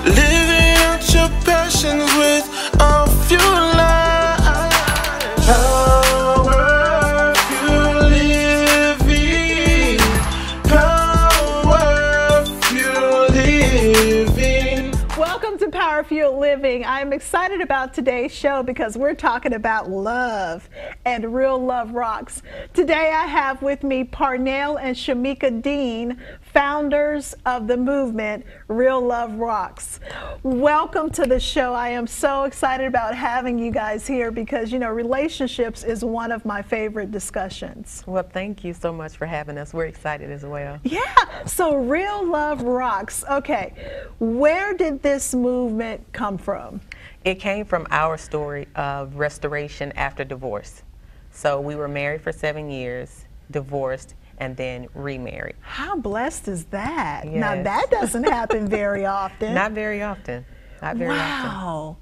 living out your passions with a few lines. Power fuel living, power fuel living. Welcome to Power Fuel Living. I'm excited about today's show because we're talking about love and real love rocks. Today I have with me Parnell and Shamieka Dean, founders of the movement Real Love Rocks. Welcome to the show. I am so excited about having you guys here because, you know, relationships is one of my favorite discussions. Well, thank you so much for having us. We're excited as well. Yeah, so Real Love Rocks. Okay, where did this movement come from? It came from our story of restoration after divorce. So we were married for 7 years, divorced, and then remarried. How blessed is that? Yes. Now that doesn't happen very often. Not very often. Not very often. Wow.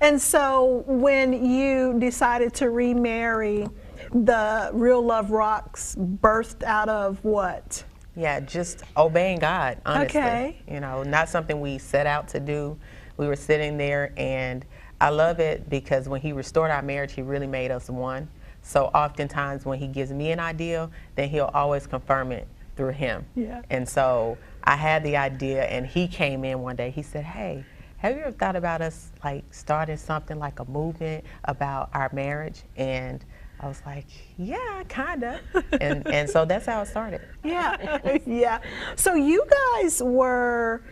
And so when you decided to remarry, the Real Love Rocks birthed out of what? Yeah, just obeying God, honestly. Okay. You know, not something we set out to do. We were sitting there, and I love it because when He restored our marriage, He really made us one. So oftentimes when He gives me an idea, then He'll always confirm it through Him. Yeah. And so I had the idea, and He came in one day. He said, "Hey, have you ever thought about us like starting something like a movement about our marriage?" And I was like, "Yeah, kinda." and so that's how it started. Yeah, yeah. So you guys were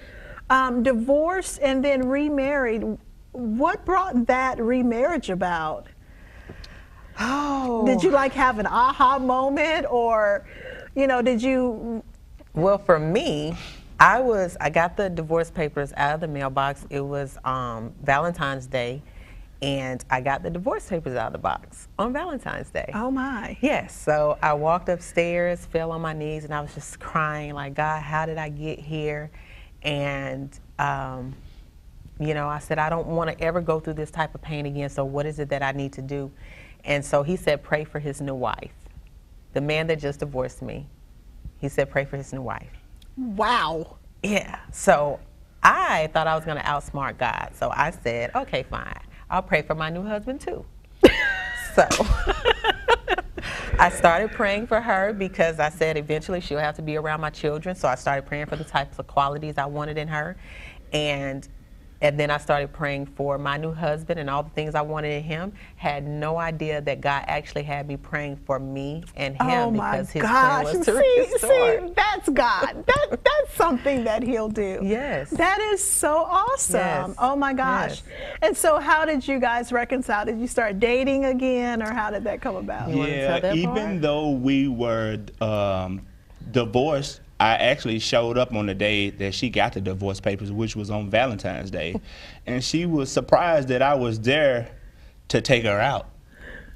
divorced and then remarried. What brought that remarriage about? Oh. Did you like have an aha moment, or, you know, did you? Well, for me, I got the divorce papers out of the mailbox. It was Valentine's Day, and I got the divorce papers out of the box on Valentine's Day. Oh my. Yes, so I walked upstairs, fell on my knees, and I was just crying like, "God, how did I get here?" And you know, I said, "I don't want to ever go through this type of pain again, so what is it that I need to do?" And so He said, "Pray for his new wife." The man that just divorced me, He said, "Pray for his new wife." Wow. Yeah, so I thought I was going to outsmart God. So I said, "Okay, fine. I'll pray for my new husband too." So I started praying for her because I said eventually she'll have to be around my children. So I started praying for the types of qualities I wanted in her. And then I started praying for my new husband and all the things I wanted in him. Had no idea that God actually had me praying for me and him. Oh my because His gosh. plan was to restore. See, that's God. That's something that He'll do. Yes. That is so awesome. Yes. Oh my gosh. Yes. And so how did you guys reconcile? Did you start dating again, or how did that come about? You wanna tell Yeah, that even part? though we were divorced, I actually showed up on the day that she got the divorce papers, which was on Valentine's Day. And she was surprised that I was there to take her out.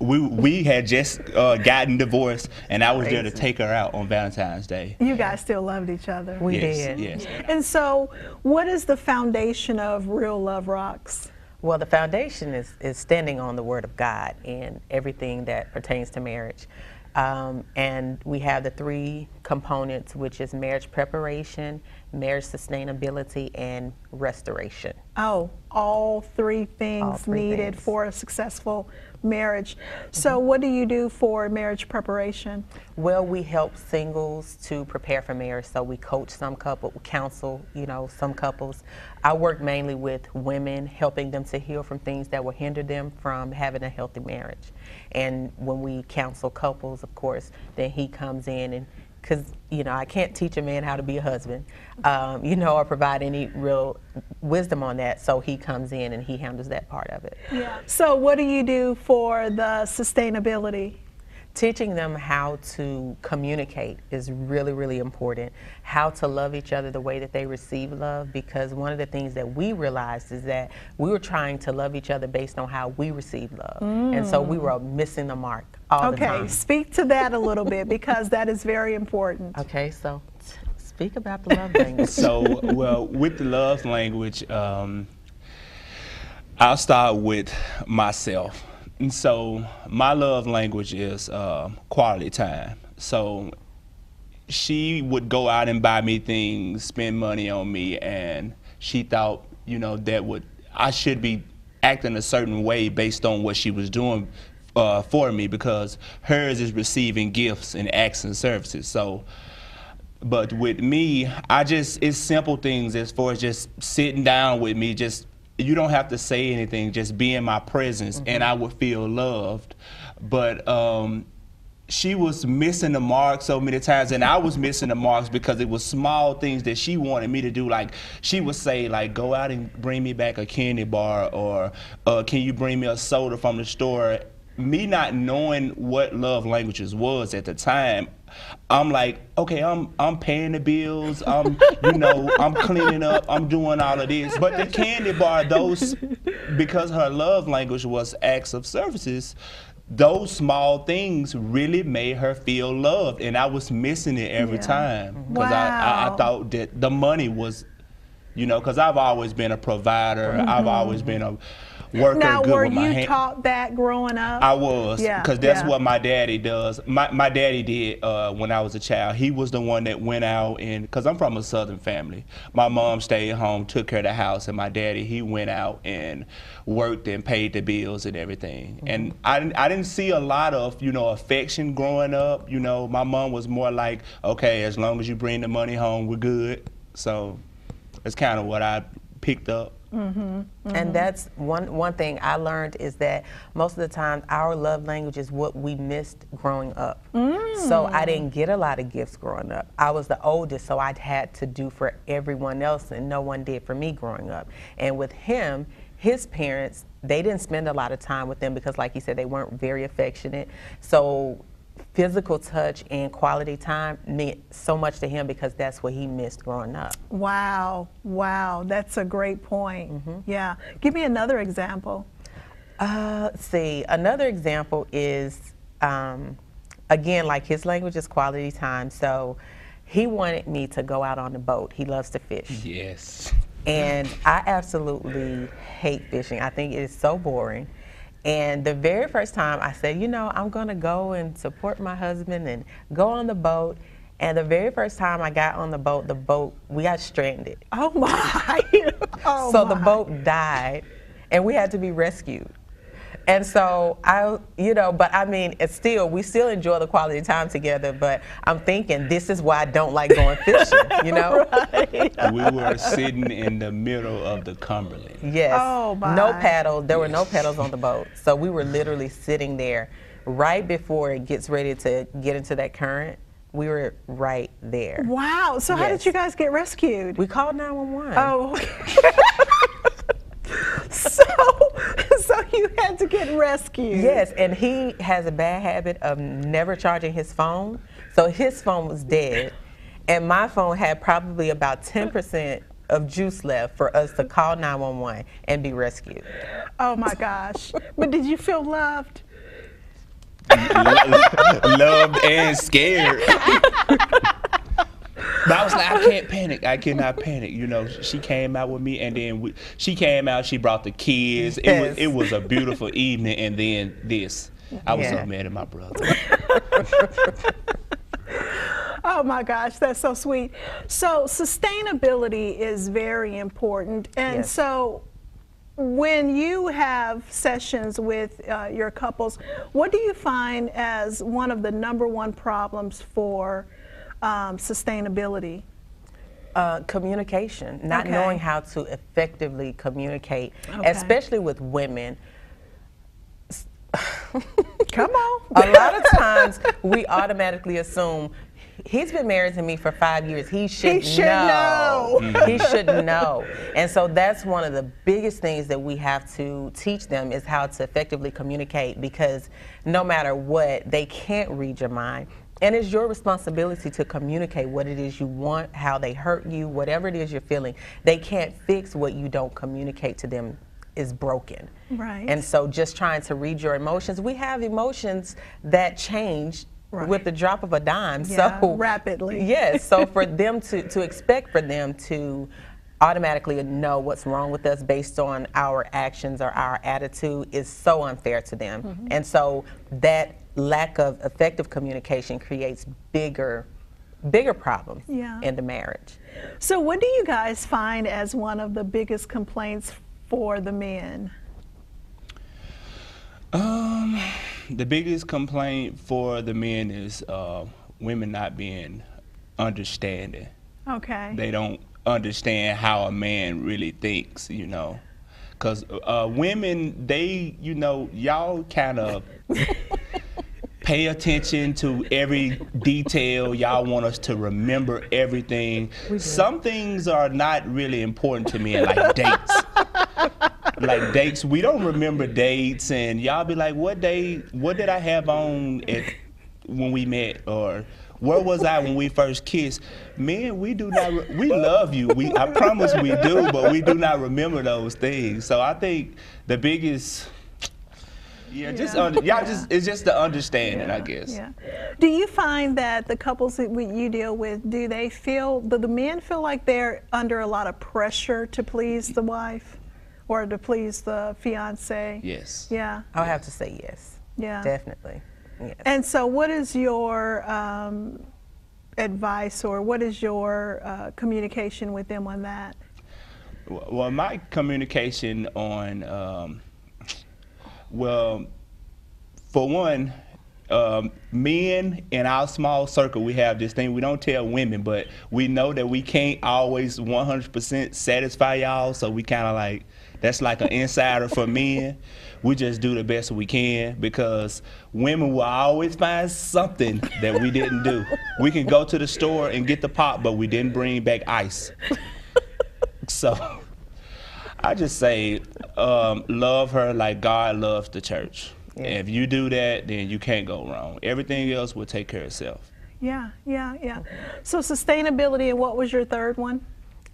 We had just gotten divorced, and I was there to Crazy. take her out on Valentine's Day. You guys still loved each other. We Yes, did. yes. And so what is the foundation of Real Love Rocks? Well, the foundation is standing on the Word of God and everything that pertains to marriage. And we have the 3 components, which is marriage preparation, marriage sustainability, and restoration. Oh, all three things All three needed things. for a successful marriage. So what do you do for marriage preparation? Well, we help singles to prepare for marriage. So we coach some couples, counsel, you know, some couples. I work mainly with women, helping them to heal from things that will hinder them from having a healthy marriage. And when we counsel couples, of course, then he comes in and, because, you know, I can't teach a man how to be a husband, you know, or provide any real wisdom on that. So he comes in and he handles that part of it. Yeah. So what do you do for the sustainability? Teaching them how to communicate is really, really important. How to love each other the way that they receive love, because one of the things that we realized is that we were trying to love each other based on how we receive love. And so we were missing the mark all the time. Okay, speak to that a little bit, because that is very important. Okay, so speak about the love language. So, well, with the love language, I'll start with myself. And so my love language is quality time. So she would go out and buy me things, spend money on me, and she thought you know, I should be acting a certain way based on what she was doing for me, because hers is receiving gifts and acts and services. So, but with me, it's simple things as far as just sitting down with me, you don't have to say anything, just be in my presence, and I would feel loved. But she was missing the mark so many times, and I was missing the marks because it was small things that she wanted me to do. Like, she would say, like, go out and bring me back a candy bar, or can you bring me a soda from the store? Me not knowing what love languages was at the time, I'm like, okay, I'm paying the bills, I'm cleaning up, I'm doing all of this. But the candy bar, because her love language was acts of services, those small things really made her feel loved, and I was missing it every time, because I thought that the money was, because I've always been a provider, I've always been a worker. Now, good were with my you hand. taught that growing up? I was, because that's what my daddy does. My daddy did when I was a child. He was the one that went out, and because I'm from a Southern family, my mom stayed home, took care of the house, and my daddy, he went out and worked and paid the bills and everything. And I didn't see a lot of affection growing up. My mom was more like, okay, as long as you bring the money home, we're good. So that's kind of what I picked up. And that's one thing I learned, is that most of the time our love language is what we missed growing up. So I didn't get a lot of gifts growing up. I was the oldest, so I had to do for everyone else, and no one did for me growing up. And with him, his parents, they didn't spend a lot of time with them because, like you said, they weren't very affectionate. So physical touch and quality time meant so much to him, because that's what he missed growing up. Wow, that's a great point. Yeah, give me another example. Let's see, another example is, again, like, his language is quality time, so he wanted me to go out on the boat. He loves to fish. Yes. And I absolutely hate fishing. I think it is so boring. And the very first time I said, I'm going to go and support my husband and go on the boat. And the very first time I got on the boat, we got stranded. Oh my. The boat died, and we had to be rescued. And so but I mean, we still enjoy the quality time together, but I'm thinking, this is why I don't like going fishing, Right. We were sitting in the middle of the Cumberland. Yes. Oh my. No paddle. There were no paddles on the boat. So we were literally sitting there right before it gets ready to get into that current. We were right there. Wow. So how did you guys get rescued? We called 911. Oh, okay. So you had to get rescued. Yes, and he has a bad habit of never charging his phone. So his phone was dead, and my phone had probably about 10% of juice left for us to call 911 and be rescued. Oh my gosh. But did you feel loved? Loved and scared. But I was like, I can't panic. I cannot panic. She came out with me, and then she came out. She brought the kids. Yes. It was a beautiful evening, and then this. I was so mad at my brother. Oh my gosh, that's so sweet. So sustainability is very important, and so when you have sessions with your couples, what do you find as one of the #1 problems for sustainability? Communication, not knowing how to effectively communicate, Okay. especially with women. Come on. A lot of times we automatically assume, he's been married to me for 5 years. He should know. He should know. And so that's one of the biggest things that we have to teach them, is how to effectively communicate, because no matter what, they can't read your mind. And it's your responsibility to communicate what it is you want, how they hurt you, whatever it is you're feeling. They can't fix what you don't communicate to them is broken. Right. And so just trying to read your emotions. We have emotions that change with the drop of a dime. Yeah, so rapidly. Yes. So for them to expect for them to automatically know what's wrong with us based on our actions or our attitude is so unfair to them. And so that lack of effective communication creates bigger bigger problems Yeah. in the marriage. So what do you guys find as one of the biggest complaints for the men? The biggest complaint for the men is women not being understanding. Okay. They don't understand how a man really thinks, you know. Because women, they, you know, y'all kind of pay attention to every detail. Y'all want us to remember everything. Some things are not really important to me, like dates. Like dates, we don't remember dates, and y'all be like, what did I have on when we met, or where was I when we first kissed? Men, we do not. We love you. I promise we do, but we do not remember those things. So I think the biggest, it's just the understanding, I guess. Yeah. Do you find that the couples that you deal with, do the men feel like they're under a lot of pressure to please the wife, or to please the fiance? Yes. Yeah. I'll have to say yes. Yeah. Definitely. Yes. And so what is your advice, or what is your communication with them on that? Well, my communication on, for one, men in our small circle, we have this thing we don't tell women, but we know that we can't always 100% satisfy y'all, so we kind of like, that's like an insider for men. We just do the best we can, because women will always find something that we didn't do. We can go to the store and get the pop, but we didn't bring back ice. So I just say, love her like God loves the church. Yeah. If you do that, then you can't go wrong. Everything else will take care of itself. Yeah. So sustainability, and what was your third one?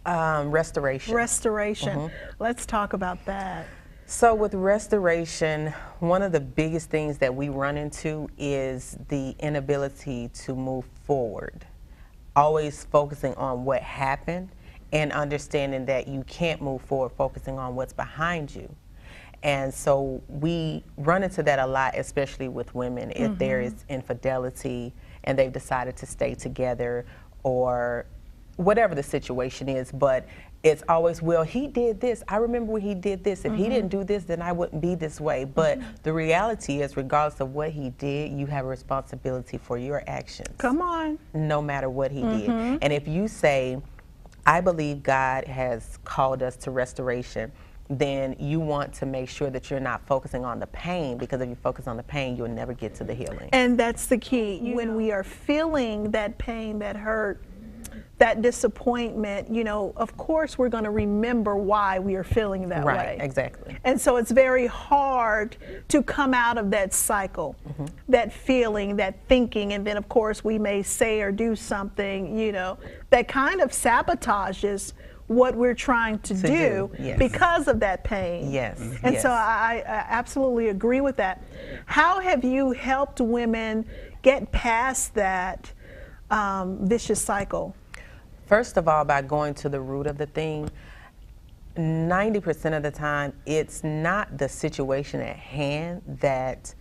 Restoration. Restoration. Let's talk about that. So with restoration, one of the biggest things that we run into is the inability to move forward. Always focusing on what happened and understanding that you can't move forward focusing on what's behind you. And so we run into that a lot, especially with women, if there is infidelity and they've decided to stay together, or whatever the situation is, but it's always, well, he did this. I remember when he did this. If he didn't do this, then I wouldn't be this way. But the reality is, regardless of what he did, you have a responsibility for your actions. Come on. No matter what he did. And if you say, I believe God has called us to restoration, then you want to make sure that you're not focusing on the pain, because if you focus on the pain, you'll never get to the healing. And that's the key. When we are feeling that pain, that hurt, that disappointment, you know, of course we're going to remember why we are feeling that way. Right, exactly. And so it's very hard to come out of that cycle, that feeling, that thinking, and then of course we may say or do something, you know, that kind of sabotages what we're trying to do because of that pain. Yes. And so I absolutely agree with that. How have you helped women get past that vicious cycle? First of all, by going to the root of the thing. 90% of the time, it's not the situation at hand that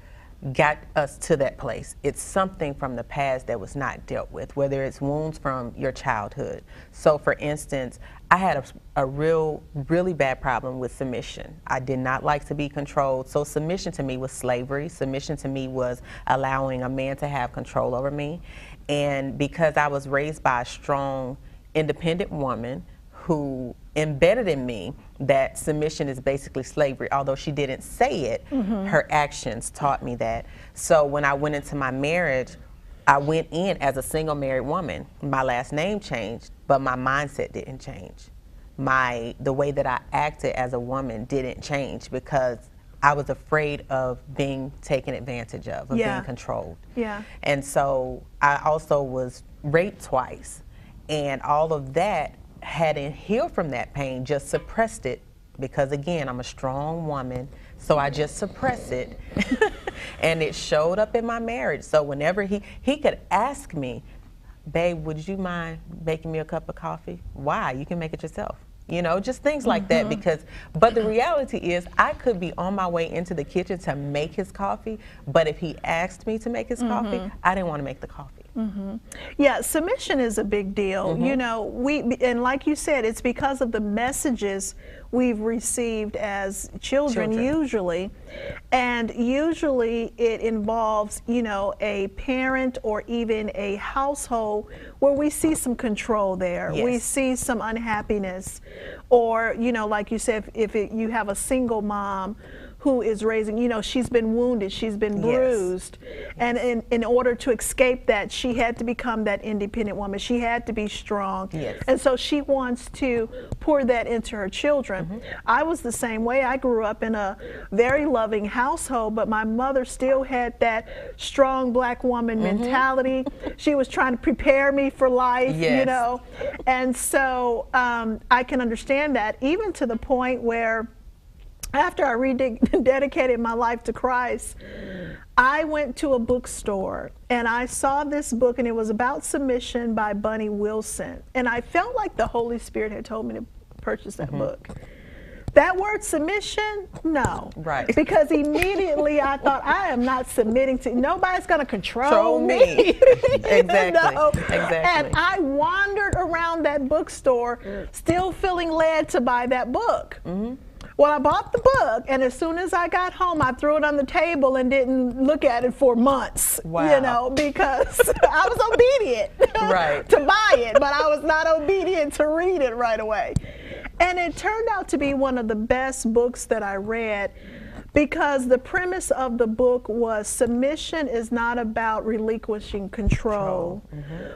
got us to that place. It's something from the past that was not dealt with, whether it's wounds from your childhood. So for instance, I had a really bad problem with submission. I did not like to be controlled. So submission to me was slavery. Submission to me was allowing a man to have control over me. And because I was raised by a strong, independent woman who embedded in me that submission is basically slavery, although she didn't say it, her actions taught me that. So when I went into my marriage, I went in as a single married woman. My last name changed, but my mindset didn't change. The way that I acted as a woman didn't change, because I was afraid of being taken advantage of being controlled. Yeah. And so I also was raped twice, and all of that hadn't healed from that pain, just suppressed it, because again, I'm a strong woman, so I just suppress it. And it showed up in my marriage. So whenever he could ask me, babe, would you mind making me a cup of coffee? Why? You can make it yourself. You know, just things like that, but the reality is I could be on my way into the kitchen to make his coffee, but if he asked me to make his coffee, I didn't want to make the coffee. Yeah, submission is a big deal. You know, and like you said, it's because of the messages we've received as children usually. And usually it involves, you know, a parent or even a household where we see some control there. Yes. We see some unhappiness. Or, you know, like you said, if you have a single mom who is raising, you know, she's been wounded, she's been bruised. And in order to escape that, she had to become that independent woman. She had to be strong. And so she wants to pour that into her children. I was the same way. I grew up in a very loving household, but my mother still had that strong black woman mentality. She was trying to prepare me for life, you know. And so I can understand that, even to the point where after I rededicated my life to Christ, I went to a bookstore and I saw this book, and it was about submission by Bunny Wilson. And I felt like the Holy Spirit had told me to purchase that book. That word submission, no. Right. Because immediately I thought, I am not submitting to, nobody's going to control me. Exactly. know? Exactly. And I wandered around that bookstore still feeling led to buy that book. Well, I bought the book, and as soon as I got home, I threw it on the table and didn't look at it for months, you know, because I was obedient to buy it, but I was not obedient to read it right away. And it turned out to be one of the best books that I read, because the premise of the book was submission is not about relinquishing control,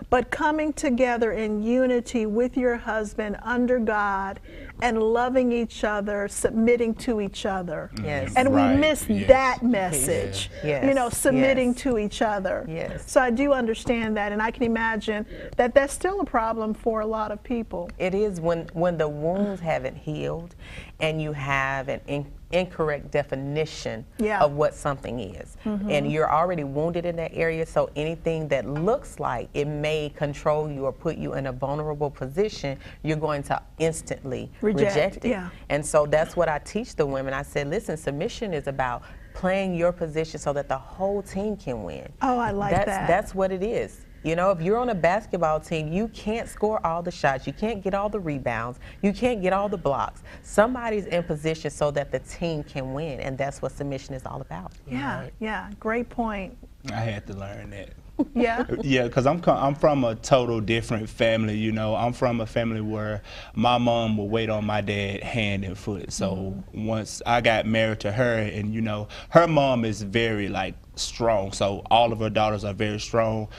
but coming together in unity with your husband under God and loving each other, submitting to each other. And we miss that message, you know, submitting to each other. So I do understand that, and I can imagine that that's still a problem for a lot of people. It is when the wounds haven't healed and you have an incorrect definition of what something is. And you're already wounded in that area, so anything that looks like it may control you or put you in a vulnerable position, you're going to instantly reject it. And so that's what I teach the women. I said, listen, submission is about playing your position so that the whole team can win. Oh, I like that. That's what it is. You know, if you're on a basketball team, you can't score all the shots, you can't get all the rebounds, you can't get all the blocks. Somebody's in position so that the team can win, and that's what submission is all about. Yeah, great point. I had to learn that. Yeah, because I'm from a total different family. You know, I'm from a family where my mom would wait on my dad hand and foot. So once I got married to her, and you know, her mom is very like strong. So all of her daughters are very strong.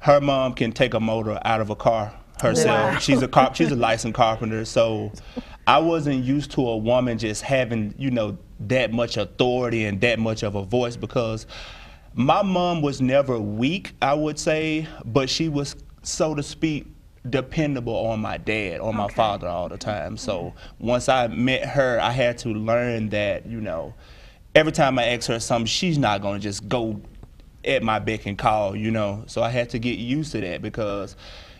Her mom can take a motor out of a car herself. She's a licensed carpenter. So I wasn't used to a woman just having, you know, that much authority and that much of a voice, because my mom was never weak, I would say, but she was, so to speak, dependable on my dad, on my father all the time. So once I met her, I had to learn that, you know, every time I ask her something, she's not going to just go at my beck and call, you know. So I had to get used to that, because,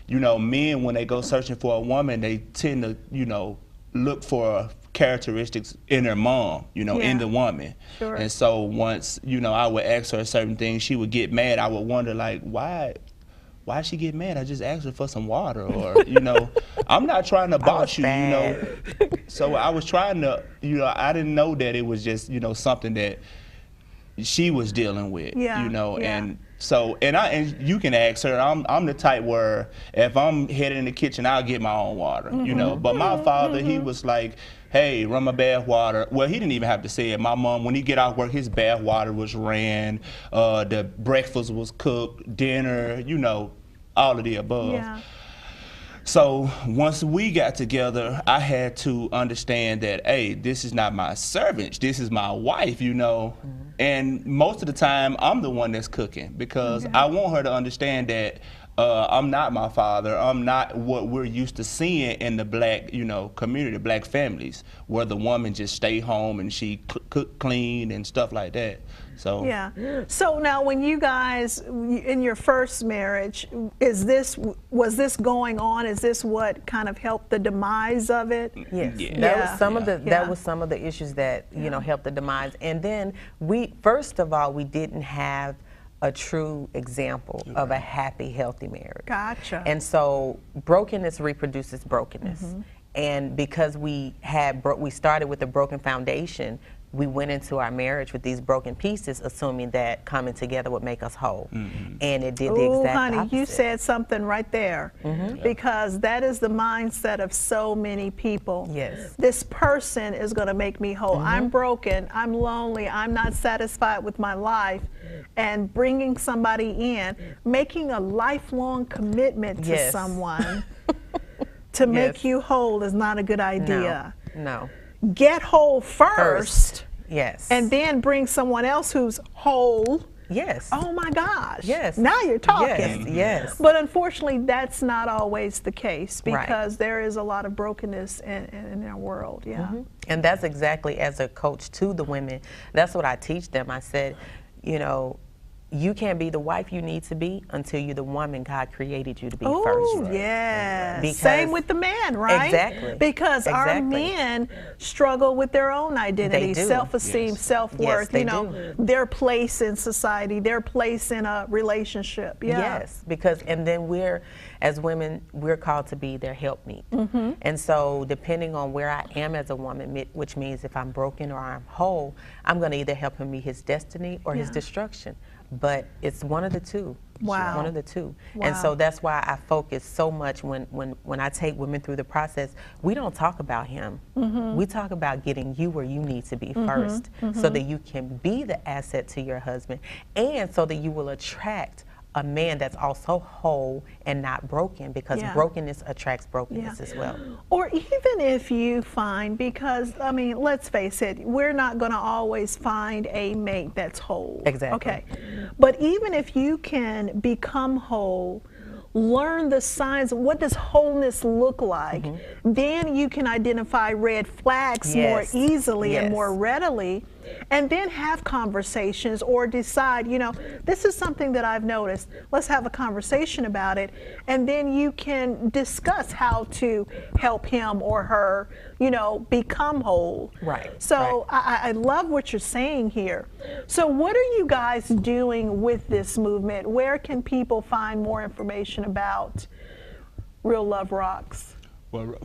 you know, men, when they go searching for a woman, they tend to, you know, look for characteristics in their mom, you know, in the woman. And so once, you know, I would ask her certain things, she would get mad. I would wonder, like, why she get mad? I just asked her for some water, or, you know, I'm not trying to boss you, you know. So I was trying to, you know, I didn't know that it was just, you know, something that she was dealing with, you know. And so, and you can ask her, I'm the type where if I'm headed in the kitchen, I'll get my own water, you know. But my father, he was like, hey, run my bath water. Well, he didn't even have to say it. My mom, when he get off work, his bath water was ran, the breakfast was cooked, dinner, you know, all of the above. So once we got together, I had to understand that, hey, this is not my servant, this is my wife, you know. And most of the time, I'm the one that's cooking, because I want her to understand that I'm not my father. I'm not what we're used to seeing in the black, you know, community, black families, where the woman just stay home and she cook, clean, and stuff like that. So So now, when you guys, in your first marriage, was this going on? Is this what kind of helped the demise of it? Yes, that was some of the that was some of the issues that you know helped the demise. And then first of all, we didn't have a true example of a happy, healthy marriage. Gotcha. And so brokenness reproduces brokenness. And because we started with a broken foundation, we went into our marriage with these broken pieces, assuming that coming together would make us whole. And it did the exact honey, opposite. you said something right there. Because that is the mindset of so many people. Yes. This person is going to make me whole. I'm broken. I'm lonely. I'm not satisfied with my life. And bringing somebody in, making a lifelong commitment to someone to make you whole is not a good idea. No. Get whole first. Yes. And then bring someone else who's whole. Yes. Oh my gosh. Yes. Now you're talking. Yes. Yes. But unfortunately, that's not always the case, because there is a lot of brokenness in our world. Yeah. And that's exactly, as a coach to the women, that's what I teach them. I said, you know, you can't be the wife you need to be until you're the woman God created you to be first. Oh, yes. Same with the man, right? Exactly. Because our men struggle with their own identity, self-esteem, self-worth, you know, their place in society, their place in a relationship. Yes, because, and then we're, as women, we're called to be their helpmeet. And so depending on where I am as a woman, which means if I'm broken or I'm whole, I'm going to either help him meet his destiny or his destruction. But it's one of the two. Wow. One of the two. And so that's why I focus so much when I take women through the process. We don't talk about him. We talk about getting you where you need to be first, so that you can be the asset to your husband, and so that you will attract a man that's also whole and not broken, because brokenness attracts brokenness as well. Or even if you find, because, I mean, let's face it, we're not going to always find a mate that's whole. Exactly. Okay. But even if you can become whole, learn the signs, what does wholeness look like, then you can identify red flags more easily and more readily, and then have conversations or decide, you know, this is something that I've noticed. Let's have a conversation about it. And then you can discuss how to help him or her, you know, become whole. Right. So I love what you're saying here. So what are you guys doing with this movement? Where can people find more information about Real Love Rocks? Well,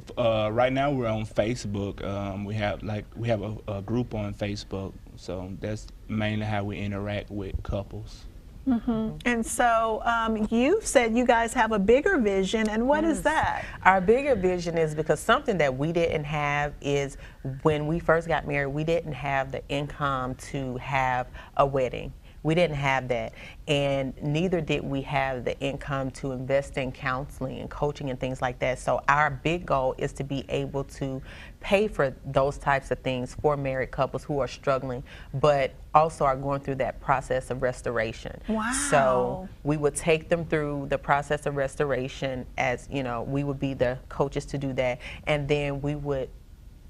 right now we're on Facebook. We have a group on Facebook, so that's mainly how we interact with couples. And so you said you guys have a bigger vision, and what is that? Our bigger vision is, because something that we didn't have is, when we first got married, we didn't have the income to have a wedding. We didn't have that, and neither did we have the income to invest in counseling and coaching and things like that. So our big goal is to be able to pay for those types of things for married couples who are struggling, but also are going through that process of restoration. Wow. So we would take them through the process of restoration, as, you know, we would be the coaches to do that, and then we would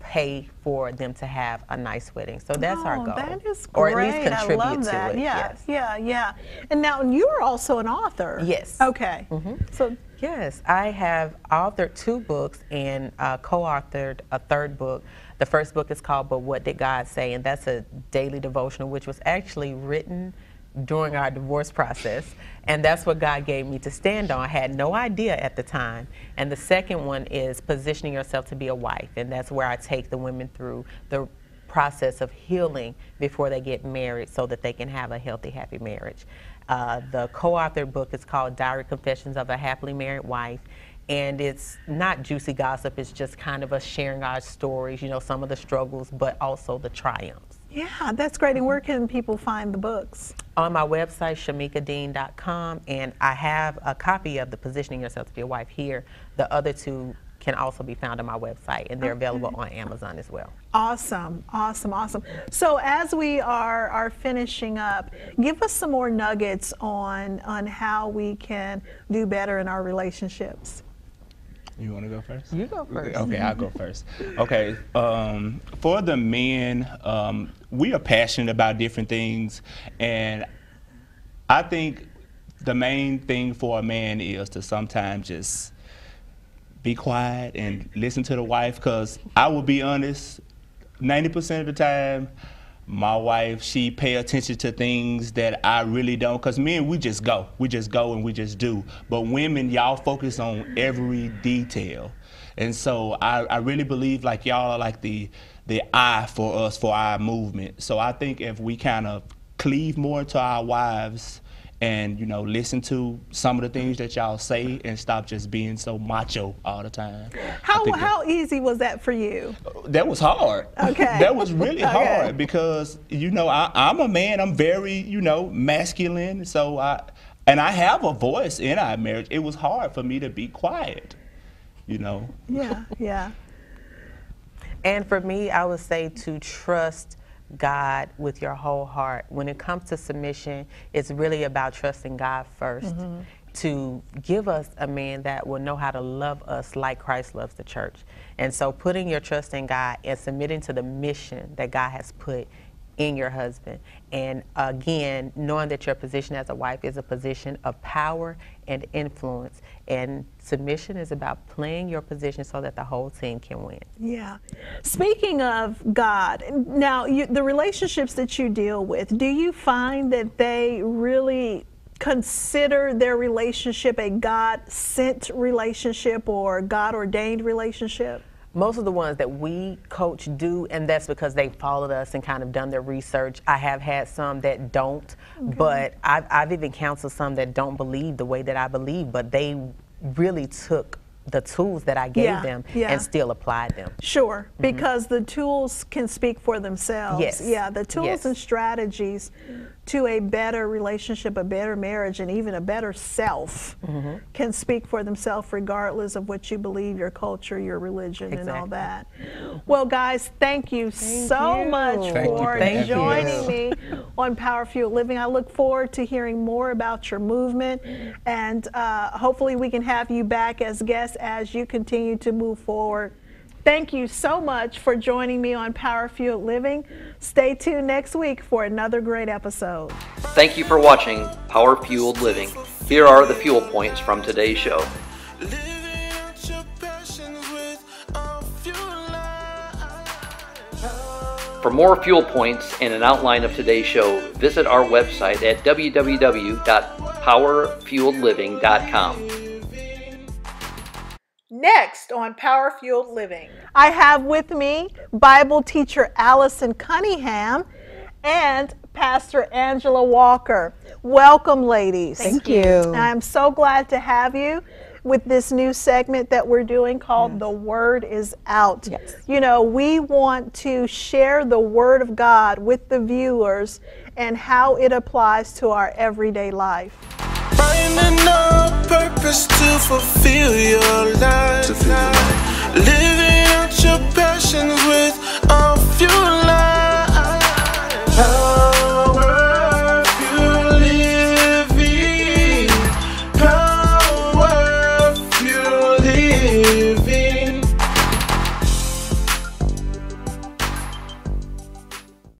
pay for them to have a nice wedding. So that's our goal. That is great. Or at least contribute I love that. to it. Yeah. And now you're also an author. Yes. Okay. So yes, I have authored 2 books and co-authored a 3rd book. The first book is called But What Did God Say? And that's a daily devotional, which was actually written during our divorce process, and that's what God gave me to stand on. I had no idea at the time. And the second one is Positioning Yourself to Be a Wife, and that's where I take the women through the process of healing before they get married, so that they can have a healthy, happy marriage. The co-authored book is called Diary Confessions of a Happily Married Wife, and it's not juicy gossip. It's just kind of us sharing our stories, you know, some of the struggles, but also the triumphs. yeah, that's great. And where can people find the books? On my website, ShamiekaDean.com, and I have a copy of the Positioning Yourself to Be a Wife here. The other 2 can also be found on my website, and they're available on Amazon as well. Awesome. So as we are finishing up, give us some more nuggets on how we can do better in our relationships. You want to go first? You go first. Okay, I'll go first. Okay, for the men, we are passionate about different things, and I think the main thing for a man is to sometimes just be quiet and listen to the wife, because I will be honest, 90% of the time, My wife, she pay attention to things that I really don't, because men, we just go and we just do. But women, y'all focus on every detail. And so I really believe like y'all are like the eye for us, for our movement. So I think if we kind of cleave more to our wives and, you know, listen to some of the things that y'all say and stop just being so macho all the time. How easy was that for you? That was hard. Okay. That was really hard because, you know, I'm a man. I'm very, you know, masculine. So I have a voice in our marriage. It was hard for me to be quiet, you know. Yeah, yeah. And for me, I would say to trust God with your whole heart. When it comes to submission, it's really about trusting God first to give us a man that will know how to love us like Christ loves the church. And so putting your trust in God and submitting to the mission that God has put in your husband. And again, knowing that your position as a wife is a position of power and influence. And submission is about playing your position so that the whole team can win. Yeah. Speaking of God, now the relationships that you deal with, do you find that they really consider their relationship a God-sent relationship or God-ordained relationship? Most of the ones that we coach do, and that's because they followed us and kind of done their research. I have had some that don't, but I've even counseled some that don't believe the way that I believe, but they really took the tools that I gave them and still applied them. Sure, because the tools can speak for themselves. Yes. Yeah, the tools and strategies to a better relationship, a better marriage, and even a better self can speak for themselves regardless of what you believe, your culture, your religion, and all that. Well, guys, thank you so much for joining me on Power Fueled Living. I look forward to hearing more about your movement, and hopefully we can have you back as guests as you continue to move forward. Thank you so much for joining me on Power Fueled Living. Stay tuned next week for another great episode. Thank you for watching Power Fueled Living. Here are the fuel points from today's show. Living out your passions with a fuel life. For more fuel points and an outline of today's show, visit our website at www.powerfueledliving.com. Next on Power Fueled Living, I have with me Bible teacher Allison Cunningham and Pastor Angela Walker. Welcome, ladies. Thank you. I'm so glad to have you with this new segment that we're doing called The Word is Out. Yes. You know, we want to share the Word of God with the viewers and how it applies to our everyday life. Finding a purpose to fulfill your